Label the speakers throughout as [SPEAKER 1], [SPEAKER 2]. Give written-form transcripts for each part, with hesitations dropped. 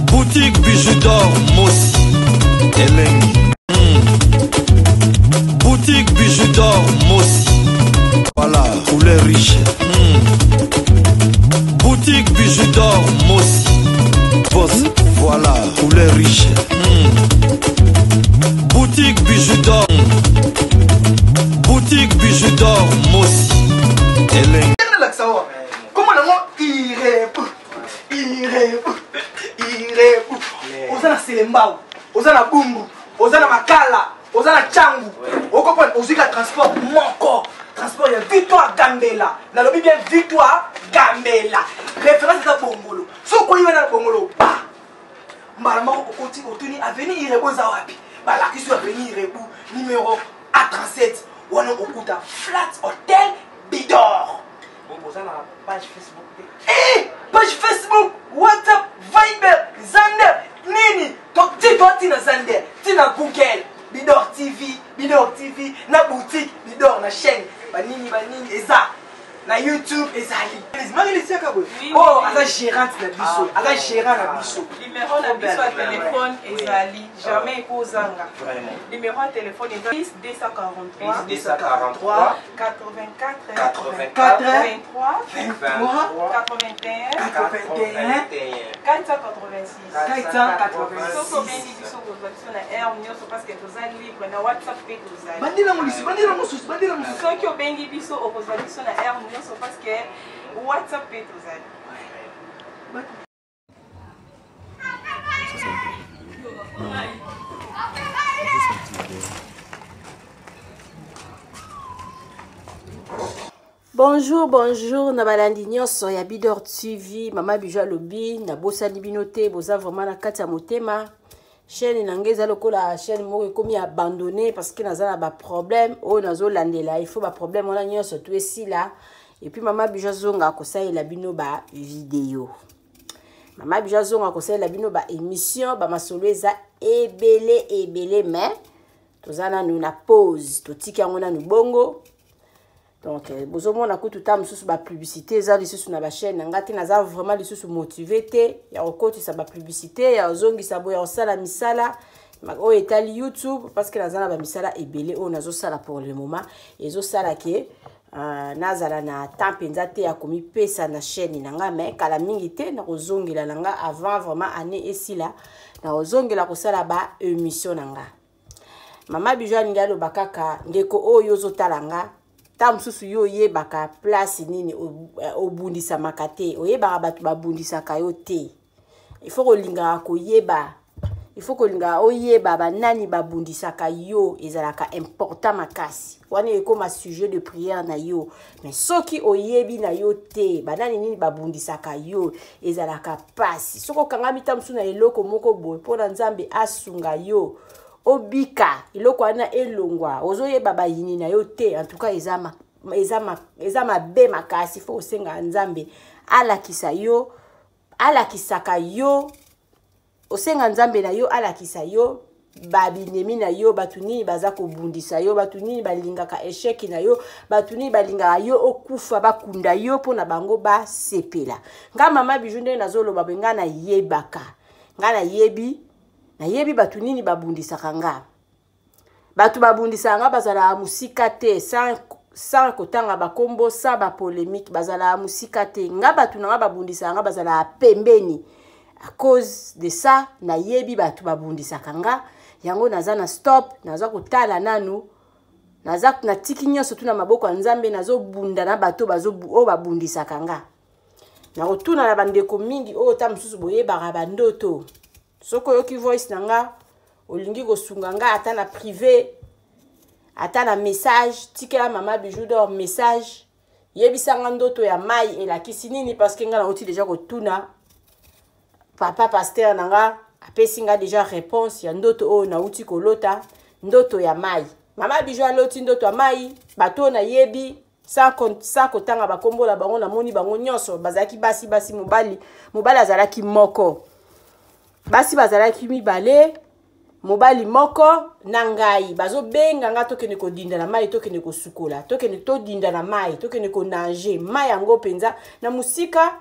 [SPEAKER 1] Boutique bijoux d'or Mossi Elengi. Boutique bijoux d'or Mossi. Voilà, couleur riche. Boutique bijoux d'or Mossi. Boss, voilà, couleur riche. Boutique bijoux d'or. Boutique bijoux d'or Mossi Elengi.
[SPEAKER 2] Comment il répond? Osana Selembao, Osana Bumbu, Osana Makala, Osana Changu. Au comprendre, Osika transport Moko. Transport, il y a Victoire Gambela. Dans le bien Victoire Gambela. Référence à Bongolo. Si vous voyez dans Bongolo, Malama Otuni Avenue Irebo Zawapi. La question Avenue Irebo, numéro A37. Wana Okuta, Flat Hotel Bidor. Bon, vous avez la page Facebook. Page Facebook, WhatsApp, Viber, Zander, Nini. Donc, dis-toi, Tina Zander, Tina Google, Bidor TV, na boutique, Bidor, na chaîne, Banini, Eza, na YouTube, Ezali. Oh, Aza gérante na biso, Aza gérant na biso.
[SPEAKER 3] Numéro na biso à téléphone, Ezali, jamais Kozanga. Numéro à téléphone, 10 243 84 23 81 486. Soko bendi biso kozwa na air nyonso parce que tozali libre na WhatsApp pe tozali.
[SPEAKER 2] Bandela mosusu.
[SPEAKER 3] Soki obengi biso okozwa biso na air nyonso parce que WhatsApp pe tozali.
[SPEAKER 4] Bonjour, na balandi nyonso ya Bidor TV, Mama Bijou Lobi, na bosani binote, boza vraiment na kati ya motema. Chaîne nangeza lokola chaîne moko komi abandonné parce que nazana ba problème, o nazo landela, il faut ba problème on a nyonso tout ici là. Et puis Mama Bijou zonga ko sa ela bino ba vidéo. Mama Bijou zonga ko sa ela bino ba émission, ba masolo eza ebele mais tozana nous na pause, to tika ngona nu bongo. Donc, bozomo na kutu tam sous ba publicité za lisusu na ba chaîne ngati naza vraiment lisusu motivé te ya okoti sa ba publicité ya ozongi sa boya osala misala o etali YouTube parce que naza na ba misala ebele o nazo sala pour le moment ezo sala ke nazala na temps penza te ya komi pesa na chaîne nanga mais kala mingi te na kozongela nanga avant vraiment année esila na ozongela ko sala ba émission nanga. Mama Bijou ngalo bakaka ndeko oyo zotalanga tam susu yo yebaka place nini obundisa makate oyeba batu babundisa kayo te. Il faut kolinga ko yeba. Il faut kolinga oyeba banani babundisa kayo ezalaka important makasi. Wana ekoma sujet de prière na yo. Mais soki oyebi na yo te banani nini babundisa kayo ezalaka pasi. Soko kangami tam susu na eloko moko boy pona Nzambe asunga yo. Obika iloko wana elongwa ozoyeba bayini na yo te en tout cas ezama be makasi fo osenga Nzambe alakisa yo alakisaka yo osenga Nzambe na yo alakisa yo babinemi na yo batuni baza kobundisa yo batuni balingaka échec na yo batuni balingaka yo okufa bakunda yo pona bango ba sepela nga Mama Bijou nde nazoloba benga na yebaka nga na yebi batu nini babundisaka nga. Batu babundisaka nga bazala musika te sans kotanga bakombo sa ba polémique bazala musika te nga batu nga babundisaka nga bazala pembeni. À cause de ça na yebi batu babundisaka nga yango naza na stop naza kotala nanu naza na tiki nyonso tu na maboko ya Nzambe nazo bunda na bato o babundisaka nga. Na kotuna na bandeko mingi o ta mususu boyebaka bandoto. Soko yoki voice nanga olingi kosunga nga ata na privé ata na message tikela Mama Bijou d'or message yebisanga ndoto ya mai elakisi nini parce que nga na oti déjà kotuna papa pasteur nanga apesi nga déjà réponse ya ndoto o na uti kolota ndoto ya mai. Mama Bijou aloti ndoto ya mai bato na yebi sa kotanga bakombola bango na moni bango nyonso bazaki basi mobali azalaki moko. Basi bazalaki mibale mobali moko nangai bazo benga nga tokene ko dinda na mai tokene ko sukola tokene to dinda na mai tokene ko nager mai yango penza na musika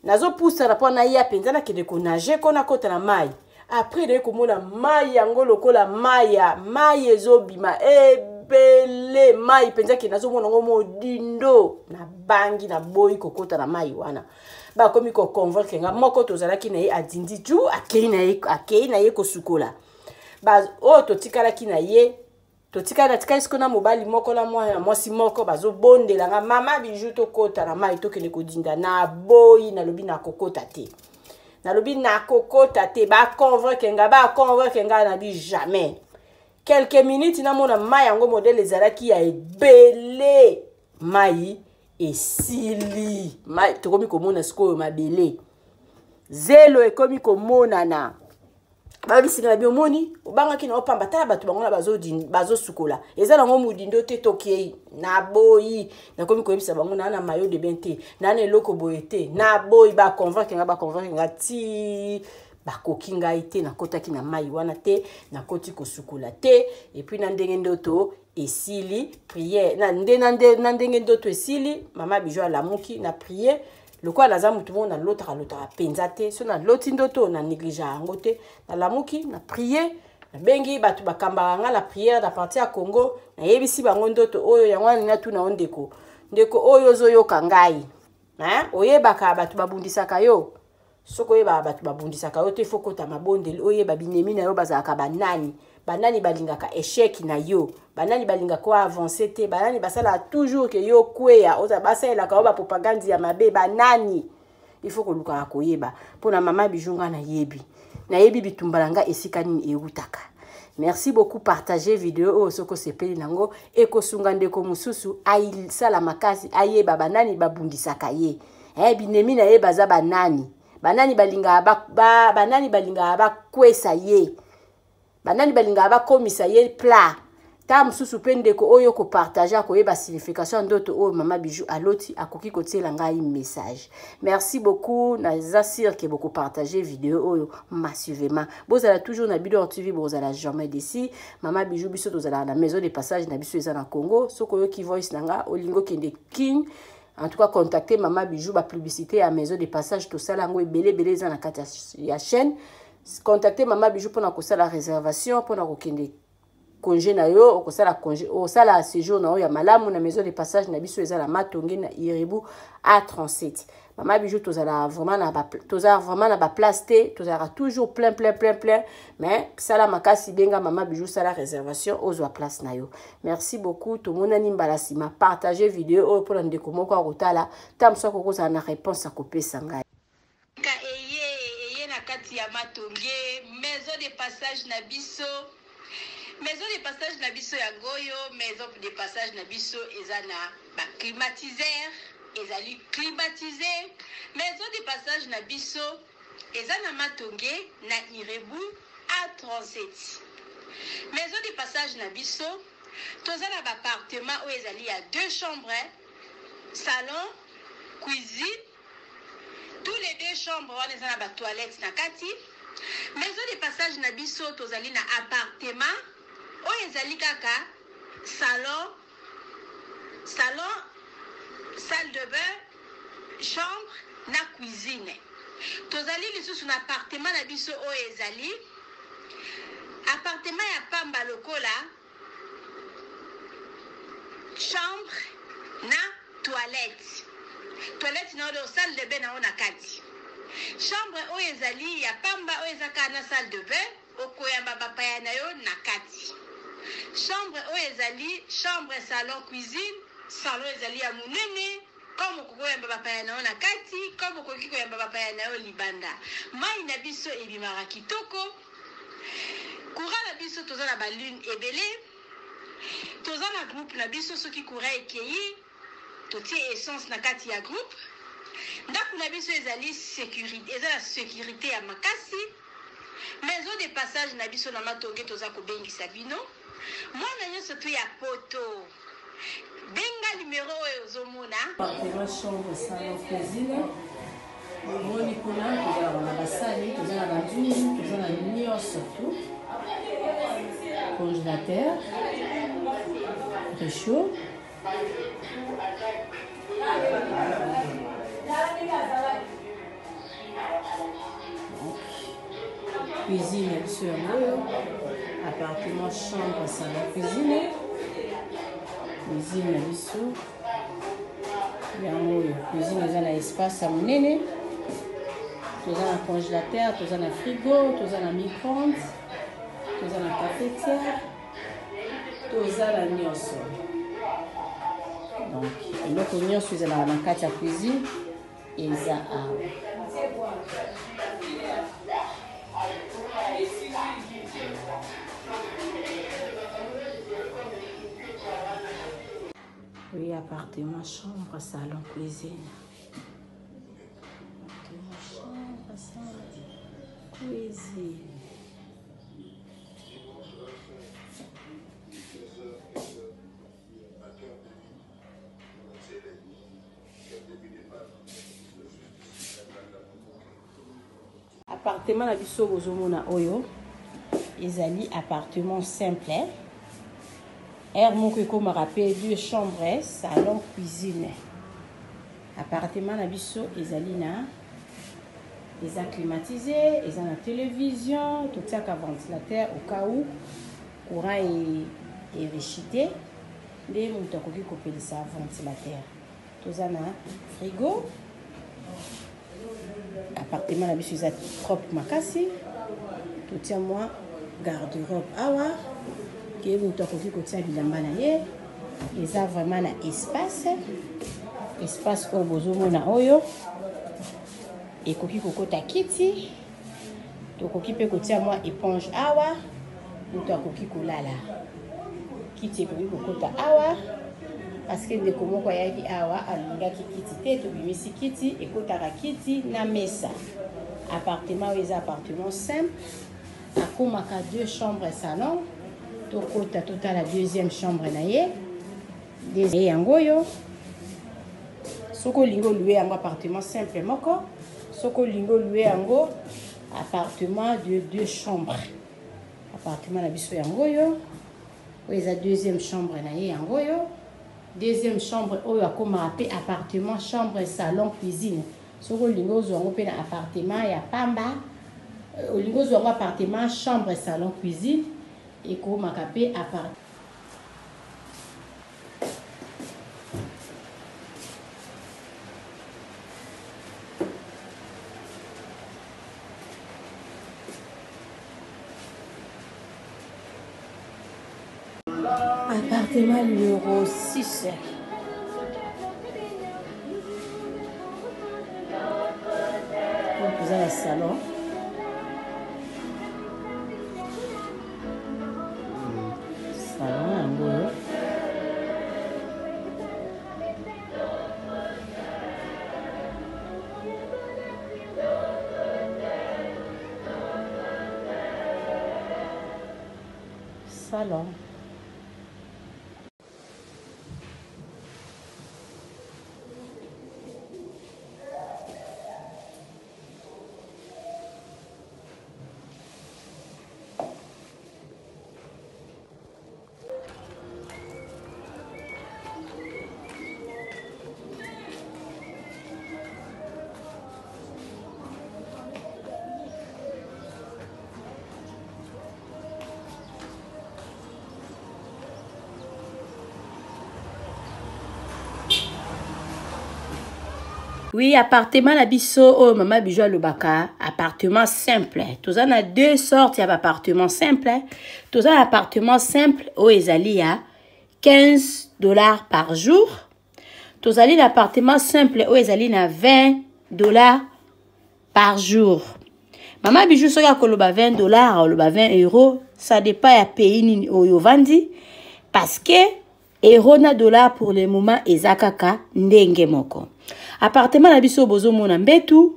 [SPEAKER 4] nazo poussa na pona ya penza na kende ko nager kona kota na mai après de ko mona mai yango lokola mai ezobima ebele mai penza ke nazo mona ngo modindo na bangi na boyi kokota na mai wana ba komi ko convaincre nga moko tozalaki na ye adindi ju akei na ye kosukola ba o totikalaki na ye totikala sikona mobali moko la mwasi moko bazobondela nga mama biju tokota na mai tokende kodinda na boyi na lobi na kokota te ba convaincre nga na bi jamais quelques minutes na mona mai yango modèle ezalaki ya ebele mai esili mai tokomi komona sikoyo mabele zelo ekomi komonana babisika na biomoni obangaki na opamba tala bato bango na bazosukola eza nango mudindo te tokei na boyi nakomi koyebisa bango na mayo de bain te na eloko boye te na boyi baconvaincre nga ti bakoki ngai te nakotaki na mai wana te nakoti kosukola te epuis na ndenge ndoto esili prière na ndenge ndoto esili mama bijo alamuki na prière lokola naza mutu mo na lotaka penza te so na loti ndoto na néglige yango te na lamuki na prière na bengi batu bakambaka nga la prière na parti ya Congo na yebisi bango ndoto oyo yango na tuna ondeko oyo ozoyoka ngai oyebaka batu babundisaka yo soko oyeba batu babundisaka yo te fo kota mabondeli oyeba binemi na yo bazalaka banani balingaka échec na yo banani balingaka ko avancer te banani basala toujours que yo kweya oza basalaka ba propagande ya mabe banani il faut koluka koyeba pona mama bijunga na yebi bitumbalanga esika nini eutaka. Merci beaucoup partager vidéo soko sepeli nango ekosunga ndeko mususu ai sala makasi ayeba banani babundisaka ye binemi na ye baza banani balinga ba kwesa ye banani balinga ba komisa ye plat ta mususu pendeko oyo ko partager ko yeba signification ndoto oyo mama bijou aloti akoki kotiela ngai message. Merci beaucoup na zasir ke beaucoup partager vidéo oyo massivement bozala toujours na Bidor TV bozala jamais d'ici mama bijou biso tozala na maison de passage na biso eza na Congo soko yo ki voice nanga olingo kende king. En tout cas, contactez Mama Bijou, la publicité à maison de passage, tout ça, langue belé dans la chaîne. Contactez Mama Bijou pour la réservation, pour la congé na yo, pour la congé, au sala séjour na yo ya malamu na maison de passage na biso eza la Matonge na Irebu A37. Mama Bijou tozala vraiment na ba place té, tozala toujours plein mais sala makasi benga Mama Bijou sala réservation ozwa place na yo. Merci beaucoup tout monde ani mbalasima partager vidéo pour ndeko moko rotala tamso ko koza na réponse à kopesa ngai.
[SPEAKER 5] Ka eye na kati ya Matonge maison de passage na biso. Maison de passage na biso ya Ngoyo, maison de passage na biso ezana ba climatiseur, ezali climatisé. Maison de passage na biso ezana Matonge na Irebu A37. Maison de passage na biso tozana ba appartement où ezali ya 2 chambres, salon, cuisine. Tous les 2 chambres wana ezana ba toilette na kati. Maison de passage na biso tozali na appartement oyo ezali kaka salon, salle de bain, chambre na cuisine. Tozali lisusu na appartement na biso oyo ezali appartement ya pamba lokola chambre na toilette na oyo salle de bain na ona kati. Chambre oyo ezali ya pamba oyo ezaka na salle de bain okoyamba bapaya na yo na kati. Chambre oyo ezali chambre, salon, cuisine. Salon ezali ya munene comme okoyamba bapaya na yo na kati, comme okoki koyamba bapaya na yo libanda. Mai na biso ebimaka kitoko. Courant na biso toza na balune ebele. Toza na groupe na biso soki courant ekei totie essence na kati ya groupe. Ndako na biso ezali sécurité, ezala sécurité ya makasi. Maison de passage na biso na Matonge toza kobengisa bino. Mwana nyonso tu ya poto. Benga numéro oyo ozomona.
[SPEAKER 4] Appartement, chambre, salon, cuisine. Moni kuna toza na basali, toza na bandundu, toza na nyonso tu. Congélateur. Réchaud. Cuisine sur le appartement, chambre, salon, cuisine. Cuisine biso. Cuisine dans un espace à monnaie. Tout dans un congélateur, tout dans un frigo, tout dans un micro-ondes, tout dans un cafetière, tout dans la nyonso. Donc, le nyonso est dans la cuisine et ça a. Oui, appartement, chambre, salon, cuisine. Appartement, chambre, salon, cuisine. Appartement, la biso bozomona oyo. Ezali appartement simple. Moko ko me rappelle 2 chambres, salon, cuisine. Appartement na biso ezali na les climatisés, ils ont la télévision, tout ça qu'un ventilateur au cas où courant est rejeté. Les moutons qui coupent ça ventilateur. Tout ça na frigo. Appartement na biso ezali propre makasi. Tout ça moi garde-robe awa. Que vous avez côté bilamba na ye eza vraiment na espace au bozomo na oyo ekoki kokota kiti tokoki pe kotia moi éponge awa mutu akoki kolala kiti ekoki kokota awa parce que ndeko moko ayaki awa alingaki kiti te tobimisi kiti ekotaka kiti na mesa. Appartement oyo eza appartement simple akomaka 2 chambres salon. Tokota tota la 2e chambre na ye. Deuxième yangoyo. Soko lingo loué yango appartement simple moko. Soko lingo loué yango appartement de 2 chambres. Appartement na biso yangoyo. Oyo eza 2e chambre na ye yangoyo. 2e chambre oyo akoma pe appartement chambre salon cuisine. Soko lingo zo yango pe na appartement ya pamba. Lingo zo yango appartement chambre salon cuisine. Et comme macapé à part. Appartement numéro 6. Vous avez le salon. Salon. Oui, appartement la biso oh maman bijou lobaka appartement simple. Tous en a 2 sortes d'appartements simples. Tous en appartement simple au ezali à $15 par jour. Tous en l'appartement simple au ezali na $20 par jour. Maman bijou soka koloba $20 ou loba €20, ça dépend ya pays ni oyo vandi parce que euro na dollar pour le moment ezakaka ndenge moko. Appartement na biso bozo mona mbetu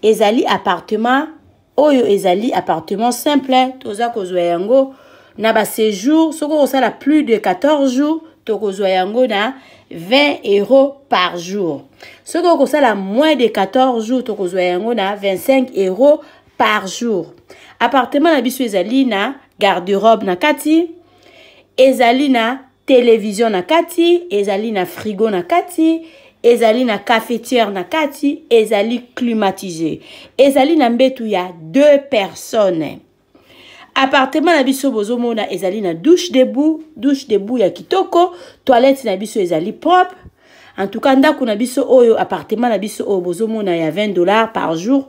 [SPEAKER 4] ezali appartement oyo ezali appartement simple toza kozwa yango na ba séjour soko osala plus de 14 jours tokozwa yango na €20 par jour. Soko osala moins de 14 jours tokozwa yango na €25 par jour. Appartement na biso ezali na garde-robe na kati, ezali na télévision na kati, ezali na frigo na kati, ezali na cafetière na kati, ezali climatisé. Ezali na mbetu ya 2 personnes. Appartement na biso bozomona ezali na douche debout ya kitoko, toilette na biso ezali propre. En tout cas, ndako na biso oyo appartement na biso oyo bozomona ya $20 par jour.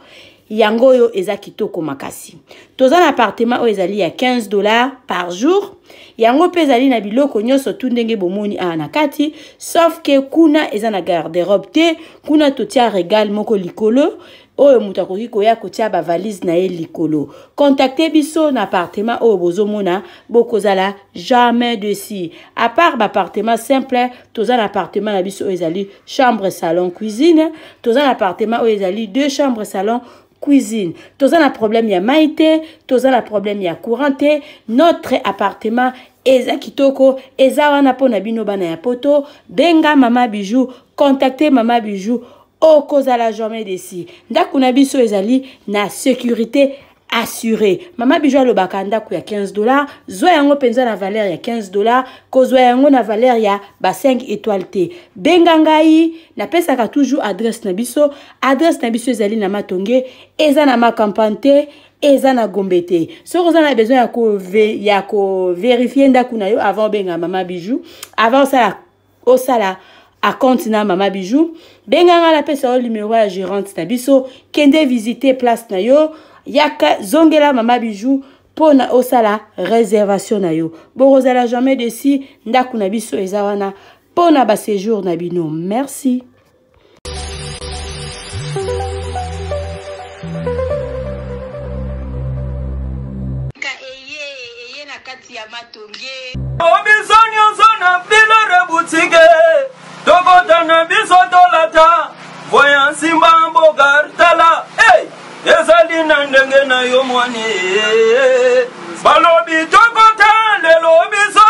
[SPEAKER 4] Yango oyo eza kitoko makasi. Toza na appartement oyo ezali ya $15 par jour. Yango pe ezali na biloko nyonso tu ndenge bomoni na kati, sauf que kuna eza na garde-robe te, kuna totia régal moko likolo. Oyo mutakoki koya kotia ba valise na ye likolo. Contactez biso na appartement oyo bozomona bokozala jamais dessus. À part ba appartement simple, toza na appartement na biso oyo ezali chambre salon cuisine, toza na appartement oyo ezali 2 chambres salon cuisine. Toza na problème ya maïté, toza na problème ya courante. Notre appartement eza kitoko, eza wana pona bino bana ya poto. Benga Mama Bijou, contactez Mama Bijou. Okozala jamais desi. Ndako na biso ezali na sécurité assurée. Mama Bijou alobaka ndako ya $15, zwa yango penza na valeur ya $15, kozwa yango na valeur ya 5 étoiles te. Benga ngai, na pesaka toujours adresse na biso. Adresse na biso ezali na Matonge, eza na Makampante, eza na Gombete. So vous avez besoin ya ko vérifier ndako na yo avant benga Mama Bijou, avant ça osala à compte na Mama Bijou. Benga la pesa o numéro ya gérante na biso, kende visiter place na yo, yaka zongela Mama Bijou pona osala réservation na yo. Borozala jamais desi, ndako na biso eza wana pona ba séjour na bino. Merci.
[SPEAKER 1] Obizoni ozona filere boutique Tokota na biso tolata Voyant simba mboga tala Hey! Ezali na ndenge na yo mwani Balobi tokota lelo biso